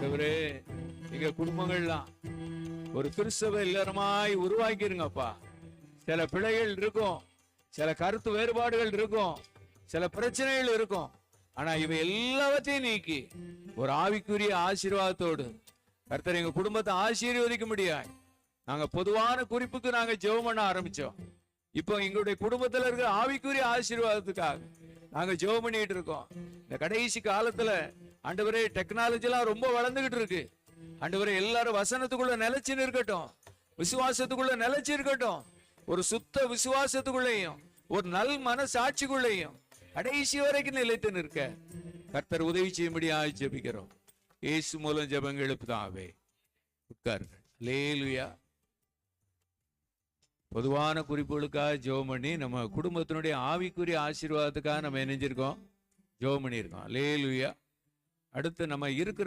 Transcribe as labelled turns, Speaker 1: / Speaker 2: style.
Speaker 1: ஆண்டவரே, எங்க குடும்பங்கள்லாம் ஒரு கிறிஸ்தவ இல்லறமாய் உருவாக்கிருங்கப்பா. சில பிழைகள் இருக்கும், சில கருத்து வேறுபாடுகள் இருக்கும், சில பிரச்சனைகள் இருக்கும். ஆனா இவை எல்லாவற்றையும் நீக்கி ஒரு ஆவிக்குரிய ஆசீர்வாதத்தோடு கர்த்தர் எங்க குடும்பத்தை ஆசீர்வதிக்க முடியாது. நாங்க பொதுவான குறிப்புக்கு நாங்க ஜெபம் பண்ண ஆரம்பிச்சோம். இப்போ எங்களுடைய குடும்பத்துல இருக்கிற ஆவிக்குரிய ஆசீர்வாதத்துக்காக நாங்க ஜெபம் பண்ணிட்டு இருக்கோம். இந்த கடைசி காலத்துல ஆண்டவரே, டெக்னாலஜி எல்லாம் ரொம்ப வளர்ந்துகிட்டு இருக்கு. ஆண்டவரே, எல்லாரும் வசனத்துக்குள்ள நிலைச்சு இருக்கட்டும், விசுவாசத்துக்குள்ள நிலைச்சு இருக்கட்டும். ஒரு சுத்த விசுவாசத்துக்குள்ளேயும் ஒரு நல் மனசாட்சிக்குள்ளேயும் கடைசி வரைக்கும் நிலைத்து நிற்க கர்த்தர் உதவி செய்யும்படியாக ஜெபிக்கிறோம். இயேசு மூலம் ஜெபங்கள் எழுப்புதாவே. உட்காருங்கள். அல்லேலூயா. பொதுவான குறிப்புகளுக்காக ஜெபம் பண்ணி நம்ம குடும்பத்தினுடைய ஆவிக்குரிய ஆசீர்வாதத்துக்காக நம்ம இணைஞ்சிருக்கோம், ஜெபம் பண்ணியிருக்கோம். அல்லேலூயா. அடுத்து நம்ம இருக்கிற